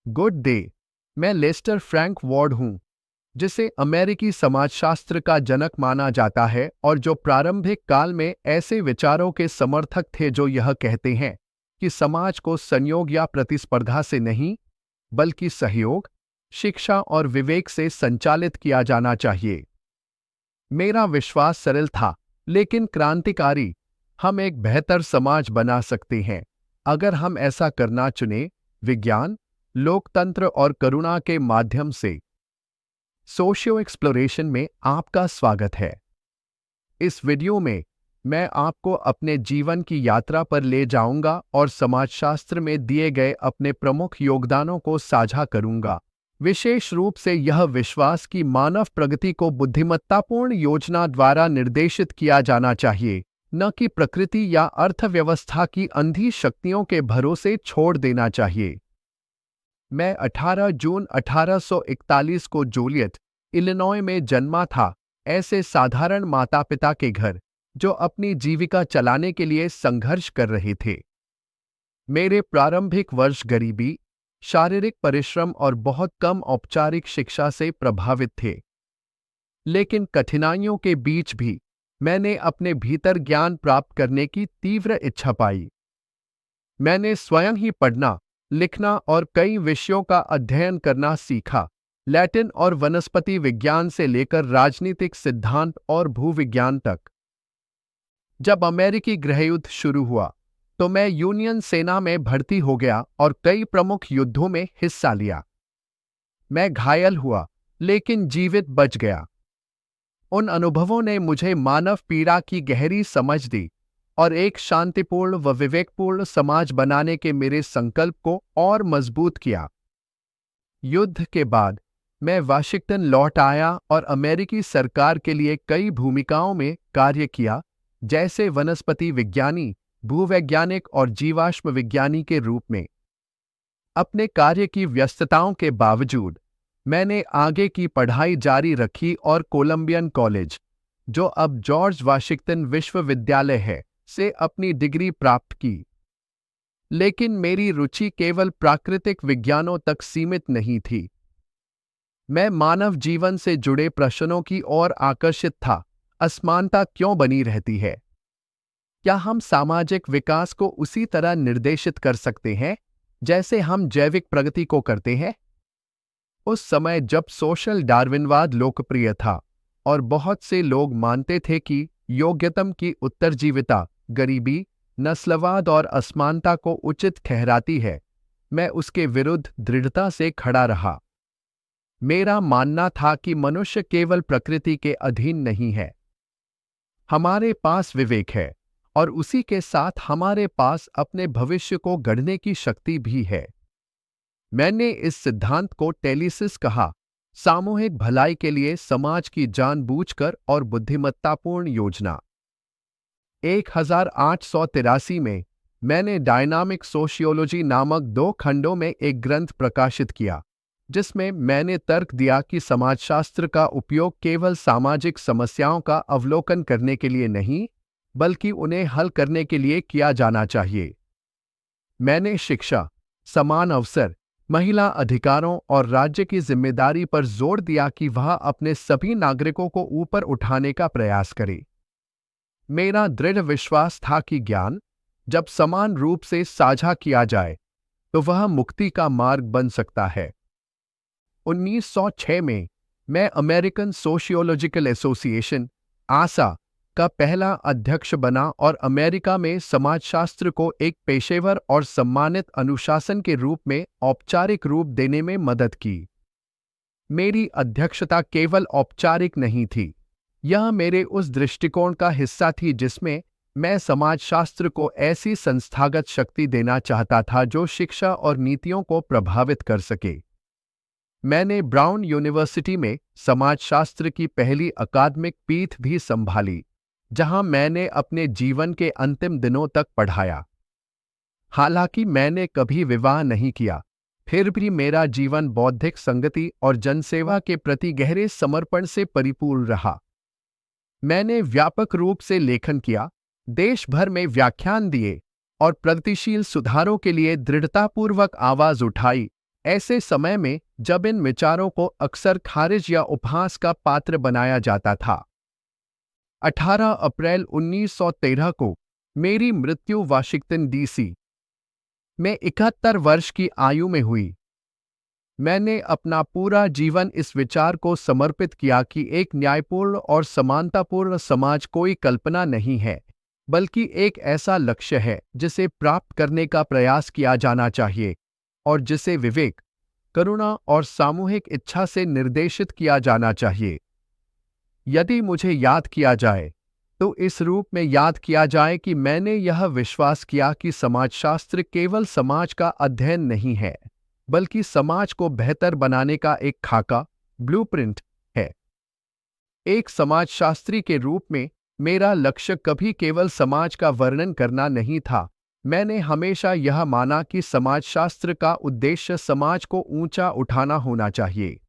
Good day. मैं Lester Frank ward हूँ, जिसे अमेरिकी समाजशास्त्र का जनक माना जाता है और जो प्रारंभिक काल में ऐसे विचारों के समर्थक थे जो यह कहते हैं कि समाज को संयोग या प्रतिस्पर्धा से नहीं, बल्कि सहयोग, शिक्षा और विवेक से संचालित किया जाना चाहिए। मेरा विश्वास सरल था, लेकिन क्रांतिकारी। हम एक बेहतर समाज बना सकते हैं अगर हम ऐसा करना चुनें, विज्ञान, लोकतंत्र और करुणा के माध्यम से। सोशियो एक्सप्लोरेशन में आपका स्वागत है। इस वीडियो में मैं आपको अपने जीवन की यात्रा पर ले जाऊंगा और समाजशास्त्र में दिए गए अपने प्रमुख योगदानों को साझा करूंगा, विशेष रूप से यह विश्वास कि मानव प्रगति को बुद्धिमत्तापूर्ण योजना द्वारा निर्देशित किया जाना चाहिए, न कि प्रकृति या अर्थव्यवस्था की अंधी शक्तियों के भरोसे छोड़ देना चाहिए। मैं 18 जून 1841 को जोलियट, इलिनॉय में जन्मा था, ऐसे साधारण माता-पिता के घर जो अपनी जीविका चलाने के लिए संघर्ष कर रहे थे। मेरे प्रारंभिक वर्ष गरीबी, शारीरिक परिश्रम और बहुत कम औपचारिक शिक्षा से प्रभावित थे। लेकिन कठिनाइयों के बीच भी मैंने अपने भीतर ज्ञान प्राप्त करने की तीव्र इच्छा पाई। मैंने स्वयं ही पढ़ना, लिखना और कई विषयों का अध्ययन करना सीखा, लैटिन और वनस्पति विज्ञान से लेकर राजनीतिक सिद्धांत और भूविज्ञान तक। जब अमेरिकी गृहयुद्ध शुरू हुआ, तो मैं यूनियन सेना में भर्ती हो गया और कई प्रमुख युद्धों में हिस्सा लिया। मैं घायल हुआ, लेकिन जीवित बच गया। उन अनुभवों ने मुझे मानव पीड़ा की गहरी समझ दी और एक शांतिपूर्ण व विवेकपूर्ण समाज बनाने के मेरे संकल्प को और मजबूत किया। युद्ध के बाद मैं वाशिंगटन लौट आया और अमेरिकी सरकार के लिए कई भूमिकाओं में कार्य किया, जैसे वनस्पति विज्ञानी, भूवैज्ञानिक और जीवाश्म विज्ञानी के रूप में। अपने कार्य की व्यस्तताओं के बावजूद मैंने आगे की पढ़ाई जारी रखी और कोलंबियन कॉलेज, जो अब जॉर्ज वाशिंगटन विश्वविद्यालय है, से अपनी डिग्री प्राप्त की। लेकिन मेरी रुचि केवल प्राकृतिक विज्ञानों तक सीमित नहीं थी। मैं मानव जीवन से जुड़े प्रश्नों की ओर आकर्षित था। असमानता क्यों बनी रहती है? क्या हम सामाजिक विकास को उसी तरह निर्देशित कर सकते हैं जैसे हम जैविक प्रगति को करते हैं? उस समय जब सोशल डार्विनवाद लोकप्रिय था और बहुत से लोग मानते थे कि योग्यतम की उत्तरजीविता गरीबी, नस्लवाद और असमानता को उचित ठहराती है, मैं उसके विरुद्ध दृढ़ता से खड़ा रहा। मेरा मानना था कि मनुष्य केवल प्रकृति के अधीन नहीं है। हमारे पास विवेक है और उसी के साथ हमारे पास अपने भविष्य को गढ़ने की शक्ति भी है। मैंने इस सिद्धांत को टेलिसिस कहा, सामूहिक भलाई के लिए समाज की जानबूझकर और बुद्धिमत्तापूर्ण योजना। 1883 में मैंने डायनामिक सोशियोलॉजी नामक 2 खंडों में एक ग्रंथ प्रकाशित किया, जिसमें मैंने तर्क दिया कि समाजशास्त्र का उपयोग केवल सामाजिक समस्याओं का अवलोकन करने के लिए नहीं, बल्कि उन्हें हल करने के लिए किया जाना चाहिए। मैंने शिक्षा, समान अवसर, महिला अधिकारों और राज्य की जिम्मेदारी पर जोर दिया कि वह अपने सभी नागरिकों को ऊपर उठाने का प्रयास करे। मेरा दृढ़ विश्वास था कि ज्ञान, जब समान रूप से साझा किया जाए, तो वह मुक्ति का मार्ग बन सकता है। 1906 में मैं अमेरिकन सोशियोलॉजिकल एसोसिएशन (आसा) का पहला अध्यक्ष बना और अमेरिका में समाजशास्त्र को एक पेशेवर और सम्मानित अनुशासन के रूप में औपचारिक रूप देने में मदद की। मेरी अध्यक्षता केवल औपचारिक नहीं थी, यह मेरे उस दृष्टिकोण का हिस्सा थी जिसमें मैं समाजशास्त्र को ऐसी संस्थागत शक्ति देना चाहता था जो शिक्षा और नीतियों को प्रभावित कर सके। मैंने ब्राउन यूनिवर्सिटी में समाजशास्त्र की पहली अकादमिक पीठ भी संभाली, जहां मैंने अपने जीवन के अंतिम दिनों तक पढ़ाया। हालांकि मैंने कभी विवाह नहीं किया, फिर भी मेरा जीवन बौद्धिक संगति और जनसेवा के प्रति गहरे समर्पण से परिपूर्ण रहा। मैंने व्यापक रूप से लेखन किया, देश भर में व्याख्यान दिए और प्रगतिशील सुधारों के लिए दृढ़तापूर्वक आवाज उठाई ऐसे समय में जब इन विचारों को अक्सर खारिज या उपहास का पात्र बनाया जाता था। 18 अप्रैल 1913 को मेरी मृत्यु वाशिंगटन डीसी में 71 वर्ष की आयु में हुई। मैंने अपना पूरा जीवन इस विचार को समर्पित किया कि एक न्यायपूर्ण और समानतापूर्ण समाज कोई कल्पना नहीं है, बल्कि एक ऐसा लक्ष्य है जिसे प्राप्त करने का प्रयास किया जाना चाहिए और जिसे विवेक, करुणा और सामूहिक इच्छा से निर्देशित किया जाना चाहिए। यदि मुझे याद किया जाए, तो इस रूप में याद किया जाए कि मैंने यह विश्वास किया कि समाजशास्त्र केवल समाज का अध्ययन नहीं है, बल्कि समाज को बेहतर बनाने का एक खाका, ब्लूप्रिंट है। एक समाजशास्त्री के रूप में मेरा लक्ष्य कभी केवल समाज का वर्णन करना नहीं था। मैंने हमेशा यह माना कि समाजशास्त्र का उद्देश्य समाज को ऊंचा उठाना होना चाहिए।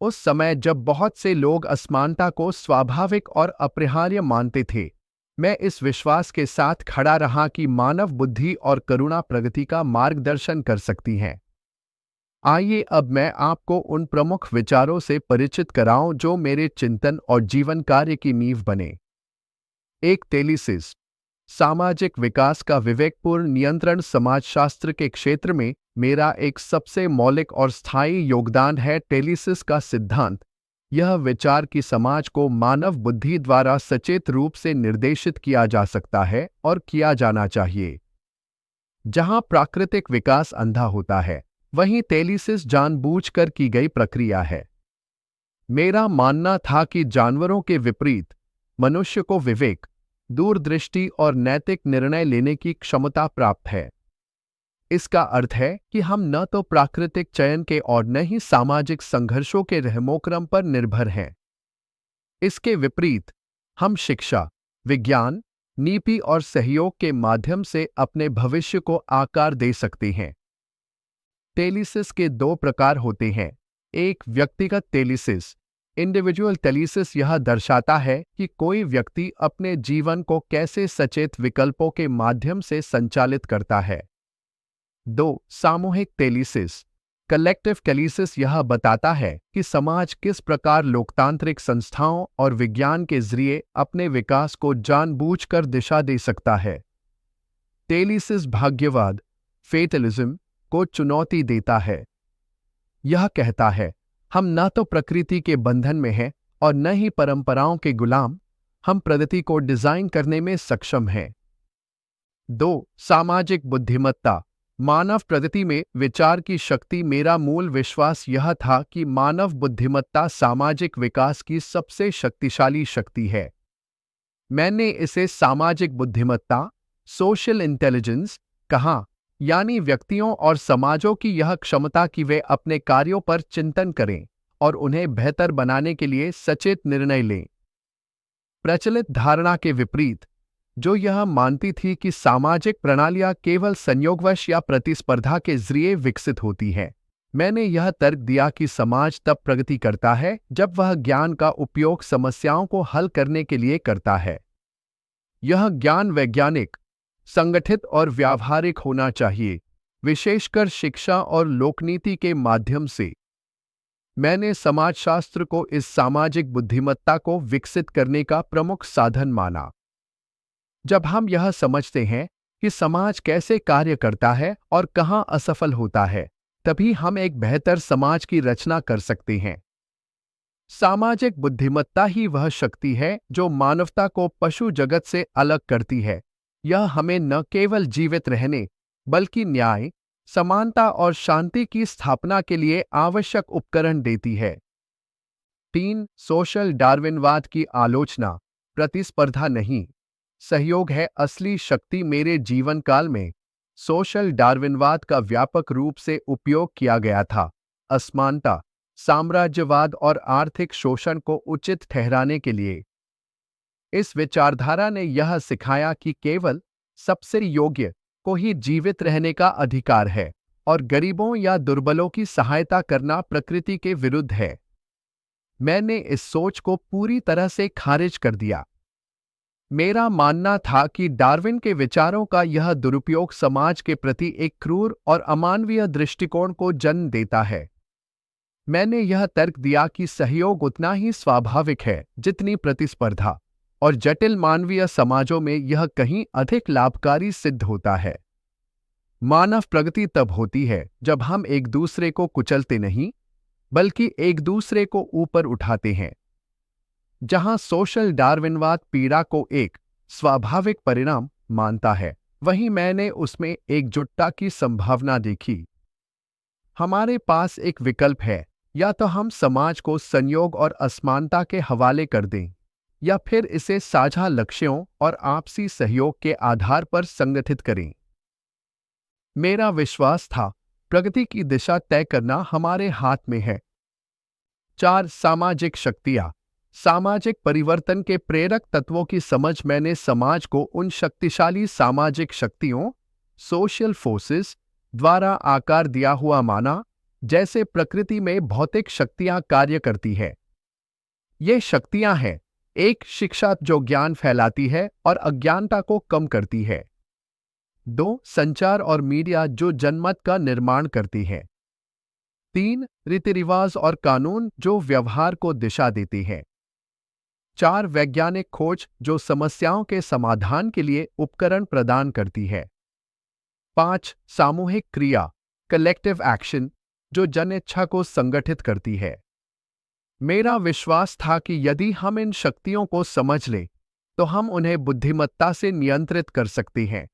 उस समय जब बहुत से लोग असमानता को स्वाभाविक और अपरिहार्य मानते थे, मैं इस विश्वास के साथ खड़ा रहा कि मानव बुद्धि और करुणा प्रगति का मार्गदर्शन कर सकती हैं। आइए अब मैं आपको उन प्रमुख विचारों से परिचित कराऊं जो मेरे चिंतन और जीवन कार्य की नींव बने। एक टेलिसिस, सामाजिक विकास का विवेकपूर्ण नियंत्रण समाजशास्त्र के क्षेत्र में मेरा एक सबसे मौलिक और स्थायी योगदान है। टेलिसिस का सिद्धांत यह विचार कि समाज को मानव बुद्धि द्वारा सचेत रूप से निर्देशित किया जा सकता है और किया जाना चाहिए। जहां प्राकृतिक विकास अंधा होता है, वहीं टेलिसिस जानबूझकर की गई प्रक्रिया है। मेरा मानना था कि जानवरों के विपरीत मनुष्य को विवेक, दूरदृष्टि और नैतिक निर्णय लेने की क्षमता प्राप्त है। इसका अर्थ है कि हम न तो प्राकृतिक चयन के और न ही सामाजिक संघर्षों के रहमोक्रम पर निर्भर हैं। इसके विपरीत, हम शिक्षा, विज्ञान, नीति और सहयोग के माध्यम से अपने भविष्य को आकार दे सकते हैं। टेलिसिस के दो प्रकार होते हैं। एक व्यक्तिगत टेलिसिस, इंडिविजुअल टेलिसिस, यह दर्शाता है कि कोई व्यक्ति अपने जीवन को कैसे सचेत विकल्पों के माध्यम से संचालित करता है। दो, सामूहिक टेलिसिस, कलेक्टिव टेलिसिस, यह बताता है कि समाज किस प्रकार लोकतांत्रिक संस्थाओं और विज्ञान के जरिए अपने विकास को जानबूझकर दिशा दे सकता है। टेलिसिस भाग्यवाद, फेटलिज्म, को चुनौती देता है। यह कहता है, हम न तो प्रकृति के बंधन में हैं और न ही परंपराओं के गुलाम, हम प्रगति को डिजाइन करने में सक्षम हैं। दो, सामाजिक बुद्धिमत्ता, मानव प्रगति में विचार की शक्ति। मेरा मूल विश्वास यह था कि मानव बुद्धिमत्ता सामाजिक विकास की सबसे शक्तिशाली शक्ति है। मैंने इसे सामाजिक बुद्धिमत्ता, सोशल इंटेलिजेंस, कहा, यानी व्यक्तियों और समाजों की यह क्षमता कि वे अपने कार्यों पर चिंतन करें और उन्हें बेहतर बनाने के लिए सचेत निर्णय लें। प्रचलित धारणा के विपरीत, जो यह मानती थी कि सामाजिक प्रणालियां केवल संयोगवश या प्रतिस्पर्धा के जरिए विकसित होती हैं, मैंने यह तर्क दिया कि समाज तब प्रगति करता है जब वह ज्ञान का उपयोग समस्याओं को हल करने के लिए करता है। यह ज्ञान वैज्ञानिक, संगठित और व्यावहारिक होना चाहिए, विशेषकर शिक्षा और लोकनीति के माध्यम से। मैंने समाजशास्त्र को इस सामाजिक बुद्धिमत्ता को विकसित करने का प्रमुख साधन माना। जब हम यह समझते हैं कि समाज कैसे कार्य करता है और कहां असफल होता है, तभी हम एक बेहतर समाज की रचना कर सकते हैं। सामाजिक बुद्धिमत्ता ही वह शक्ति है जो मानवता को पशु जगत से अलग करती है। यह हमें न केवल जीवित रहने, बल्कि न्याय, समानता और शांति की स्थापना के लिए आवश्यक उपकरण देती है। 3, सोशल डार्विनवाद की आलोचना, प्रतिस्पर्धा नहीं, सहयोग है असली शक्ति। मेरे जीवन काल में सोशल डार्विनवाद का व्यापक रूप से उपयोग किया गया था, असमानता, साम्राज्यवाद और आर्थिक शोषण को उचित ठहराने के लिए। इस विचारधारा ने यह सिखाया कि केवल सबसे योग्य को ही जीवित रहने का अधिकार है और गरीबों या दुर्बलों की सहायता करना प्रकृति के विरुद्ध है। मैंने इस सोच को पूरी तरह से खारिज कर दिया। मेरा मानना था कि डार्विन के विचारों का यह दुरुपयोग समाज के प्रति एक क्रूर और अमानवीय दृष्टिकोण को जन्म देता है। मैंने यह तर्क दिया कि सहयोग उतना ही स्वाभाविक है जितनी प्रतिस्पर्धा, और जटिल मानवीय समाजों में यह कहीं अधिक लाभकारी सिद्ध होता है। मानव प्रगति तब होती है जब हम एक दूसरे को कुचलते नहीं, बल्कि एक दूसरे को ऊपर उठाते हैं। जहां सोशल डार्विनवाद पीड़ा को एक स्वाभाविक परिणाम मानता है, वहीं मैंने उसमें एकजुटता की संभावना देखी। हमारे पास एक विकल्प है, या तो हम समाज को संयोग और असमानता के हवाले कर दें, या फिर इसे साझा लक्ष्यों और आपसी सहयोग के आधार पर संगठित करें। मेरा विश्वास था, प्रगति की दिशा तय करना हमारे हाथ में है। 4 सामाजिक शक्तियां। सामाजिक परिवर्तन के प्रेरक तत्वों की समझ। मैंने समाज को उन शक्तिशाली सामाजिक शक्तियों, सोशल फोर्सेस, द्वारा आकार दिया हुआ माना, जैसे प्रकृति में भौतिक शक्तियां कार्य करती है। ये शक्तियां हैं: एक, शिक्षा जो ज्ञान फैलाती है और अज्ञानता को कम करती है। 2, संचार और मीडिया जो जनमत का निर्माण करती है। 3, रीति रिवाज और कानून जो व्यवहार को दिशा देती है। 4, वैज्ञानिक खोज जो समस्याओं के समाधान के लिए उपकरण प्रदान करती है। 5, सामूहिक क्रिया, कलेक्टिव एक्शन, जो जन-इच्छा को संगठित करती है। मेरा विश्वास था कि यदि हम इन शक्तियों को समझ लें, तो हम उन्हें बुद्धिमत्ता से नियंत्रित कर सकते हैं।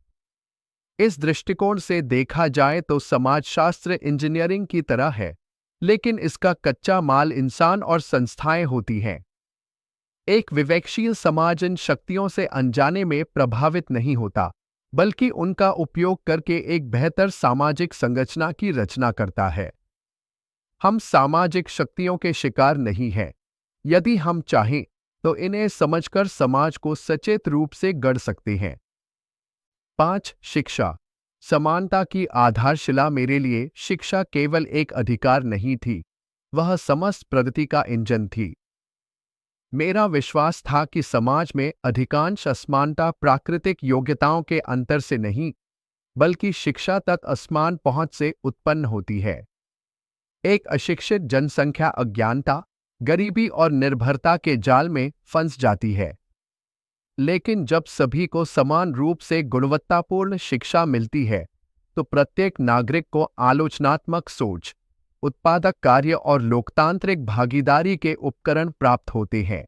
इस दृष्टिकोण से देखा जाए तो समाजशास्त्र इंजीनियरिंग की तरह है, लेकिन इसका कच्चा माल इंसान और संस्थाएं होती हैं। एक विवेकशील समाज इन शक्तियों से अनजाने में प्रभावित नहीं होता, बल्कि उनका उपयोग करके एक बेहतर सामाजिक संरचना की रचना करता है। हम सामाजिक शक्तियों के शिकार नहीं हैं। यदि हम चाहें तो इन्हें समझकर समाज को सचेत रूप से गढ़ सकते हैं। 5, शिक्षा। समानता की आधारशिला। मेरे लिए शिक्षा केवल एक अधिकार नहीं थी, वह समस्त प्रगति का इंजन थी। मेरा विश्वास था कि समाज में अधिकांश असमानता प्राकृतिक योग्यताओं के अंतर से नहीं, बल्कि शिक्षा तक असमान पहुंच से उत्पन्न होती है। एक अशिक्षित जनसंख्या अज्ञानता, गरीबी और निर्भरता के जाल में फंस जाती है। लेकिन जब सभी को समान रूप से गुणवत्तापूर्ण शिक्षा मिलती है, तो प्रत्येक नागरिक को आलोचनात्मक सोच, उत्पादक कार्य और लोकतांत्रिक भागीदारी के उपकरण प्राप्त होते हैं।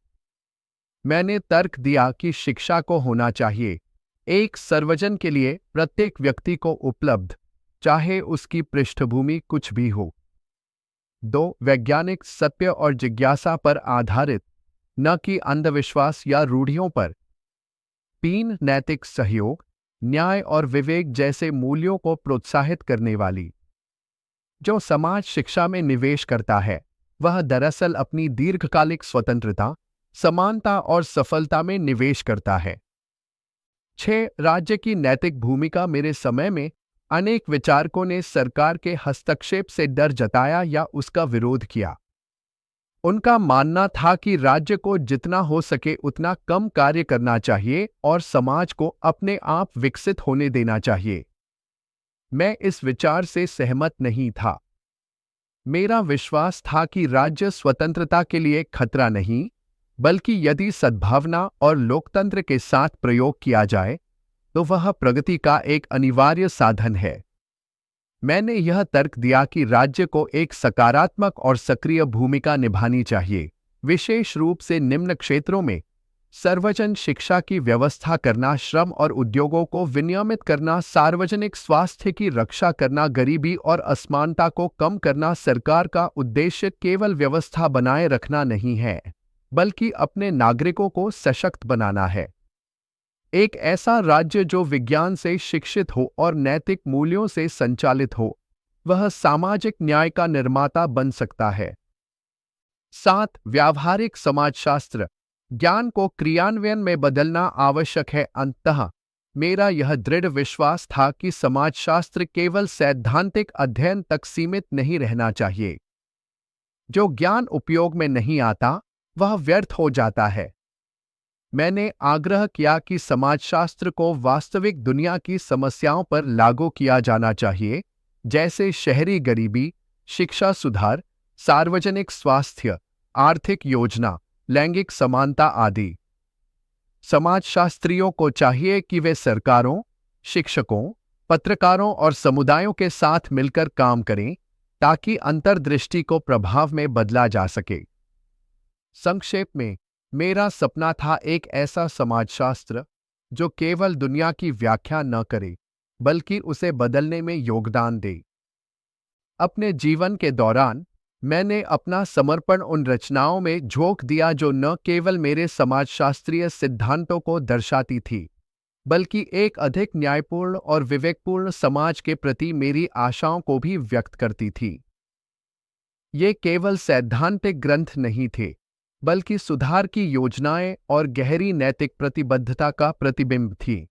मैंने तर्क दिया कि शिक्षा को होना चाहिए एक सर्वजन के लिए, प्रत्येक व्यक्ति को उपलब्ध, चाहे उसकी पृष्ठभूमि कुछ भी हो। 2, वैज्ञानिक सत्य और जिज्ञासा पर आधारित, न कि अंधविश्वास या रूढ़ियों पर। 3, नैतिक सहयोग, न्याय और विवेक जैसे मूल्यों को प्रोत्साहित करने वाली। जो समाज शिक्षा में निवेश करता है, वह दरअसल अपनी दीर्घकालिक स्वतंत्रता, समानता और सफलता में निवेश करता है। 6, राज्य की नैतिक भूमिका। मेरे समय में अनेक विचारकों ने सरकार के हस्तक्षेप से डर जताया या उसका विरोध किया। उनका मानना था कि राज्य को जितना हो सके उतना कम कार्य करना चाहिए और समाज को अपने आप विकसित होने देना चाहिए। मैं इस विचार से सहमत नहीं था। मेरा विश्वास था कि राज्य स्वतंत्रता के लिए खतरा नहीं, बल्कि यदि सद्भावना और लोकतंत्र के साथ प्रयोग किया जाए, तो वह प्रगति का एक अनिवार्य साधन है। मैंने यह तर्क दिया कि राज्य को एक सकारात्मक और सक्रिय भूमिका निभानी चाहिए, विशेष रूप से निम्न क्षेत्रों में: सर्वजन शिक्षा की व्यवस्था करना, श्रम और उद्योगों को विनियमित करना, सार्वजनिक स्वास्थ्य की रक्षा करना, गरीबी और असमानता को कम करना। सरकार का उद्देश्य केवल व्यवस्था बनाए रखना नहीं है, बल्कि अपने नागरिकों को सशक्त बनाना है। एक ऐसा राज्य जो विज्ञान से शिक्षित हो और नैतिक मूल्यों से संचालित हो, वह सामाजिक न्याय का निर्माता बन सकता है। 7, व्यावहारिक समाजशास्त्र। ज्ञान को क्रियान्वयन में बदलना आवश्यक है। अंततः मेरा यह दृढ़ विश्वास था कि समाजशास्त्र केवल सैद्धांतिक अध्ययन तक सीमित नहीं रहना चाहिए। जो ज्ञान उपयोग में नहीं आता, वह व्यर्थ हो जाता है। मैंने आग्रह किया कि समाजशास्त्र को वास्तविक दुनिया की समस्याओं पर लागू किया जाना चाहिए, जैसे शहरी गरीबी, शिक्षा सुधार, सार्वजनिक स्वास्थ्य, आर्थिक योजना, लैंगिक समानता आदि। समाजशास्त्रियों को चाहिए कि वे सरकारों, शिक्षकों, पत्रकारों और समुदायों के साथ मिलकर काम करें ताकि अंतर्दृष्टि को प्रभाव में बदला जा सके। संक्षेप में, मेरा सपना था एक ऐसा समाजशास्त्र जो केवल दुनिया की व्याख्या न करे, बल्कि उसे बदलने में योगदान दे। अपने जीवन के दौरान मैंने अपना समर्पण उन रचनाओं में झोंक दिया जो न केवल मेरे समाजशास्त्रीय सिद्धांतों को दर्शाती थी, बल्कि एक अधिक न्यायपूर्ण और विवेकपूर्ण समाज के प्रति मेरी आशाओं को भी व्यक्त करती थी। ये केवल सैद्धांतिक ग्रंथ नहीं थे, बल्कि सुधार की योजनाएं और गहरी नैतिक प्रतिबद्धता का प्रतिबिंब थी।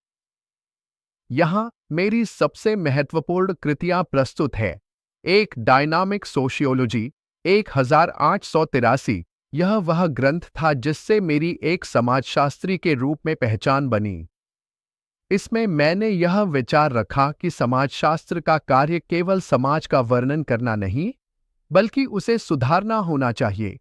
यहाँ मेरी सबसे महत्वपूर्ण कृतियां प्रस्तुत है। एक डायनामिक सोशियोलॉजी 1883। यह वह ग्रंथ था जिससे मेरी एक समाजशास्त्री के रूप में पहचान बनी। इसमें मैंने यह विचार रखा कि समाजशास्त्र का कार्य केवल समाज का वर्णन करना नहीं, बल्कि उसे सुधारना होना चाहिए।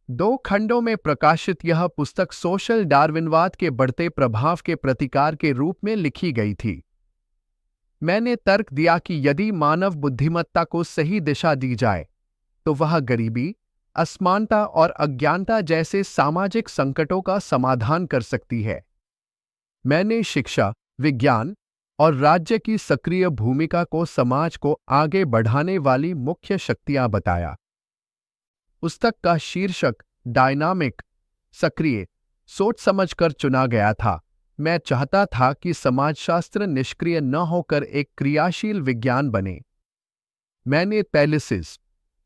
2 खंडों में प्रकाशित यह पुस्तक सोशल डार्विनवाद के बढ़ते प्रभाव के प्रतिकार के रूप में लिखी गई थी। मैंने तर्क दिया कि यदि मानव बुद्धिमत्ता को सही दिशा दी जाए, तो वह गरीबी, असमानता और अज्ञानता जैसे सामाजिक संकटों का समाधान कर सकती है। मैंने शिक्षा, विज्ञान और राज्य की सक्रिय भूमिका को समाज को आगे बढ़ाने वाली मुख्य शक्तियां बताया। पुस्तक का शीर्षक डायनामिक, सक्रिय, सोच समझकर चुना गया था। मैं चाहता था कि समाजशास्त्र निष्क्रिय न होकर एक क्रियाशील विज्ञान बने। मैंने पैलिसिस,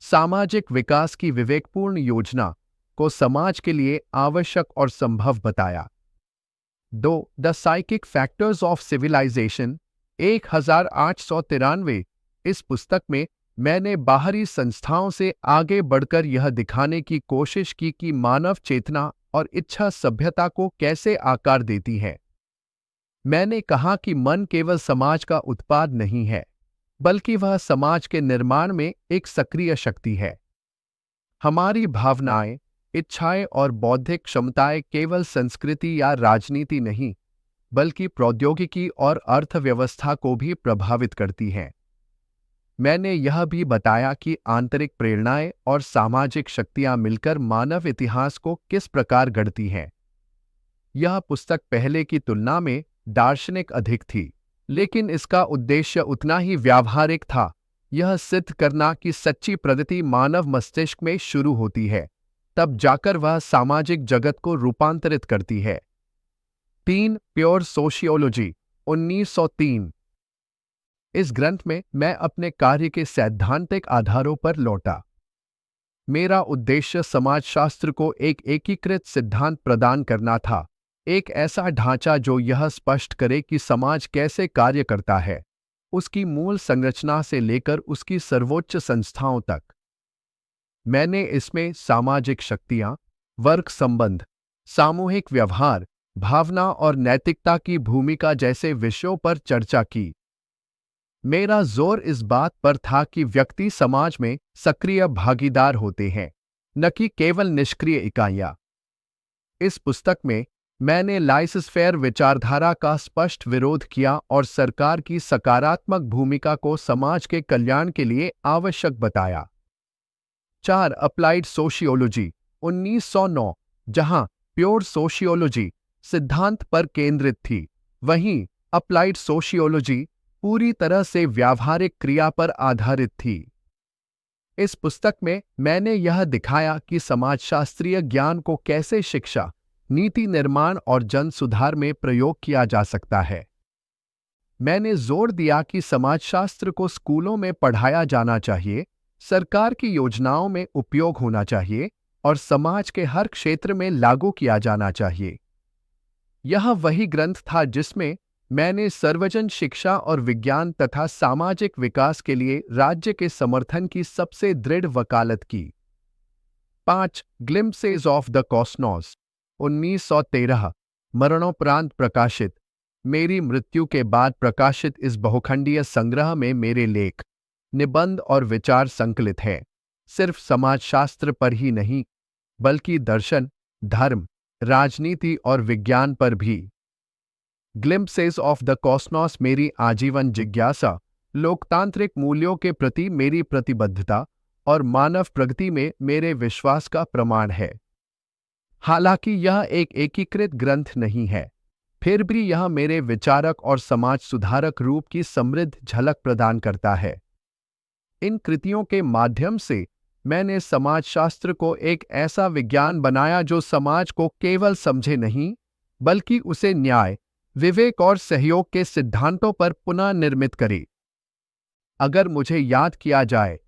सामाजिक विकास की विवेकपूर्ण योजना, को समाज के लिए आवश्यक और संभव बताया। 2. The psychic factors of civilisation 1893। इस पुस्तक में मैंने बाहरी संस्थाओं से आगे बढ़कर यह दिखाने की कोशिश की कि मानव चेतना और इच्छा सभ्यता को कैसे आकार देती है। मैंने कहा कि मन केवल समाज का उत्पाद नहीं है, बल्कि वह समाज के निर्माण में एक सक्रिय शक्ति है। हमारी भावनाएं, इच्छाएं और बौद्धिक क्षमताएं केवल संस्कृति या राजनीति नहीं, बल्कि प्रौद्योगिकी और अर्थव्यवस्था को भी प्रभावित करती हैं। मैंने यह भी बताया कि आंतरिक प्रेरणाएं और सामाजिक शक्तियां मिलकर मानव इतिहास को किस प्रकार गढ़ती हैं। यह पुस्तक पहले की तुलना में दार्शनिक अधिक थी, लेकिन इसका उद्देश्य उतना ही व्यावहारिक था, यह सिद्ध करना कि सच्ची प्रगति मानव मस्तिष्क में शुरू होती है, तब जाकर वह सामाजिक जगत को रूपांतरित करती है। 3. Pure sociology 1903। इस ग्रंथ में मैं अपने कार्य के सैद्धांतिक आधारों पर लौटा। मेरा उद्देश्य समाजशास्त्र को एक एकीकृत सिद्धांत प्रदान करना था, एक ऐसा ढांचा जो यह स्पष्ट करे कि समाज कैसे कार्य करता है, उसकी मूल संरचना से लेकर उसकी सर्वोच्च संस्थाओं तक। मैंने इसमें सामाजिक शक्तियां, वर्ग संबंध, सामूहिक व्यवहार, भावना और नैतिकता की भूमिका जैसे विषयों पर चर्चा की। मेरा जोर इस बात पर था कि व्यक्ति समाज में सक्रिय भागीदार होते हैं, न कि केवल निष्क्रिय इकाइयां। इस पुस्तक में मैंने लाइसेंस-फेयर विचारधारा का स्पष्ट विरोध किया और सरकार की सकारात्मक भूमिका को समाज के कल्याण के लिए आवश्यक बताया। 4. Applied sociology 1909। जहां प्योर सोशियोलॉजी सिद्धांत पर केंद्रित थी, वहीं अप्लाइड सोशियोलॉजी पूरी तरह से व्यावहारिक क्रिया पर आधारित थी। इस पुस्तक में मैंने यह दिखाया कि समाजशास्त्रीय ज्ञान को कैसे शिक्षा, नीति निर्माण और जन सुधार में प्रयोग किया जा सकता है। मैंने जोर दिया कि समाजशास्त्र को स्कूलों में पढ़ाया जाना चाहिए, सरकार की योजनाओं में उपयोग होना चाहिए और समाज के हर क्षेत्र में लागू किया जाना चाहिए। यह वही ग्रंथ था जिसमें मैंने सर्वजन शिक्षा और विज्ञान तथा सामाजिक विकास के लिए राज्य के समर्थन की सबसे दृढ़ वकालत की। 5. ग्लिम्पसेस ऑफ द कॉस्मॉस 1913 मरणोपरांत प्रकाशित। मेरी मृत्यु के बाद प्रकाशित इस बहुखंडीय संग्रह में मेरे लेख, निबंध और विचार संकलित हैं। सिर्फ समाजशास्त्र पर ही नहीं, बल्कि दर्शन, धर्म, राजनीति और विज्ञान पर भी। ग्लिम्पसेस ऑफ द कॉस्मॉस मेरी आजीवन जिज्ञासा, लोकतांत्रिक मूल्यों के प्रति मेरी प्रतिबद्धता और मानव प्रगति में मेरे विश्वास का प्रमाण है। हालांकि यह एक एकीकृत ग्रंथ नहीं है, फिर भी यह मेरे विचारक और समाज सुधारक रूप की समृद्ध झलक प्रदान करता है। इन कृतियों के माध्यम से मैंने समाजशास्त्र को एक ऐसा विज्ञान बनाया जो समाज को केवल समझे नहीं, बल्कि उसे न्याय, विवेक और सहयोग के सिद्धांतों पर पुनः निर्मित करे। अगर मुझे याद किया जाए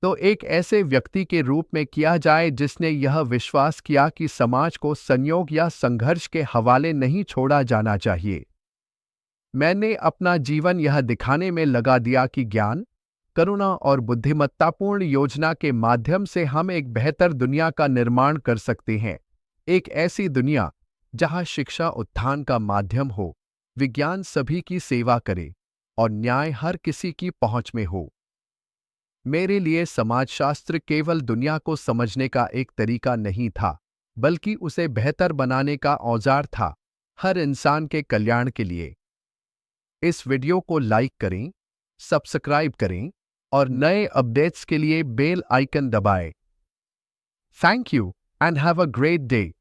तो एक ऐसे व्यक्ति के रूप में किया जाए जिसने यह विश्वास किया कि समाज को संयोग या संघर्ष के हवाले नहीं छोड़ा जाना चाहिए। मैंने अपना जीवन यह दिखाने में लगा दिया कि ज्ञान, करुणा और बुद्धिमत्तापूर्ण योजना के माध्यम से हम एक बेहतर दुनिया का निर्माण कर सकते हैं। एक ऐसी दुनिया जहां शिक्षा उत्थान का माध्यम हो, विज्ञान सभी की सेवा करे और न्याय हर किसी की पहुंच में हो। मेरे लिए समाजशास्त्र केवल दुनिया को समझने का एक तरीका नहीं था, बल्कि उसे बेहतर बनाने का औजार था, हर इंसान के कल्याण के लिए। इस वीडियो को लाइक करें, सब्सक्राइब करें और नए अपडेट्स के लिए बेल आइकन दबाएं। Thank you and have a great day.